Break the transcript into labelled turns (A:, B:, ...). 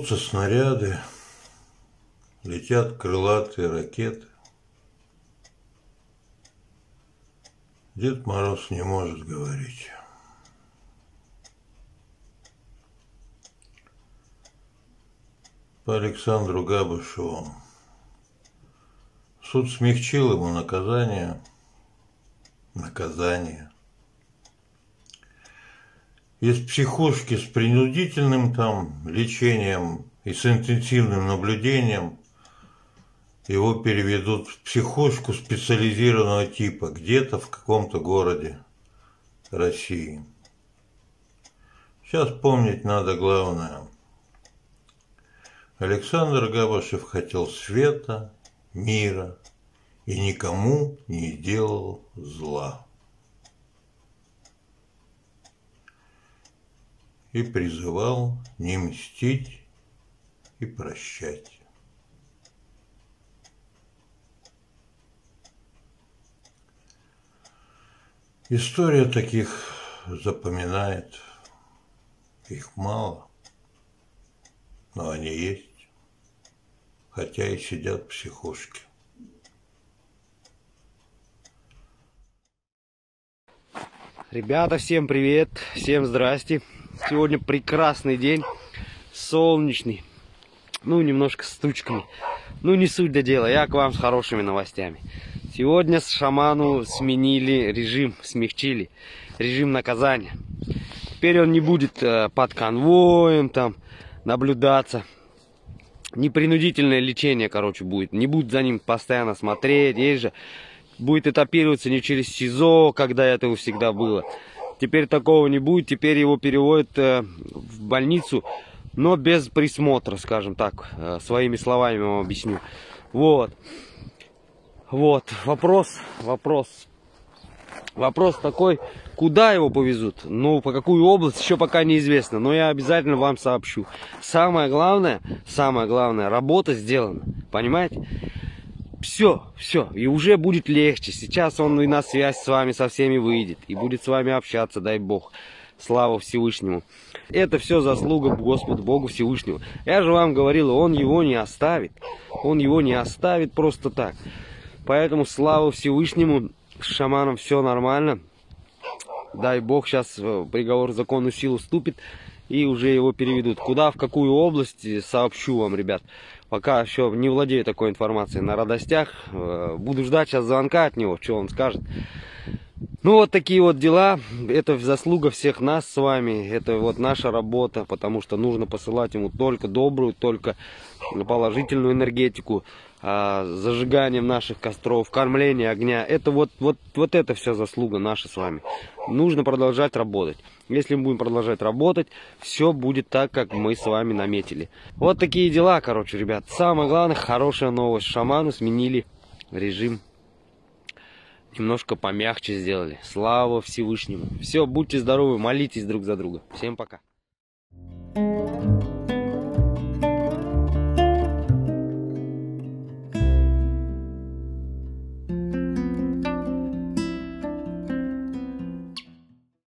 A: Рвутся снаряды, летят крылатые ракеты. Дед Мороз не может говорить. По Александру Габышеву. Суд смягчил ему наказание. Из психушки с принудительным там лечением и с интенсивным наблюдением его переведут в психушку специализированного типа где-то в каком-то городе России. Сейчас помнить надо главное. Александр Габышев хотел света, мира и никому не делал зла. И призывал не мстить и прощать. История таких запоминает. Их мало, но они есть, хотя и сидят в психушке.
B: Ребята, всем привет, всем здрасте. Сегодня прекрасный день, солнечный, немножко с тучками. Не суть до дела, я к вам с хорошими новостями. Сегодня шаману сменили режим, смягчили режим наказания. Теперь он не будет под конвоем там наблюдаться. Непринудительное лечение, будет. Не будет за ним постоянно смотреть. Есть же, будет этапироваться не через СИЗО, когда это всегда было. Теперь такого не будет. Теперь его переводят в больницу, но без присмотра, скажем так. Своими словами вам объясню. Вот. Вопрос такой, куда его повезут? По какую область, еще пока неизвестно. Но я обязательно вам сообщу. Самое главное, работа сделана. Понимаете? Все. И уже будет легче. Сейчас он и на связь с вами со всеми выйдет. И будет с вами общаться, дай Бог. Слава Всевышнему. Это все заслуга Господу Богу Всевышнего. Я же вам говорил, он его не оставит. Он его не оставит просто так. Поэтому слава Всевышнему. С шаманом все нормально. Дай Бог, сейчас приговор в законную силу вступит и уже его переведут. Куда, в какую область, сообщу вам, ребят. Пока еще не владею такой информацией на радостях. Буду ждать сейчас звонка от него, что он скажет. Вот такие вот дела. Это заслуга всех нас с вами. Это вот наша работа, потому что нужно посылать ему только добрую, только положительную энергетику. Зажиганием наших костров, кормление огня. Это вот это все заслуга наша с вами. Нужно продолжать работать. Если мы будем продолжать работать, все будет так, как мы с вами наметили. Вот такие дела, ребят. Самое главное, хорошая новость. Шаману сменили режим. Немножко помягче сделали. Слава Всевышнему. Все, будьте здоровы, молитесь друг за друга. Всем пока.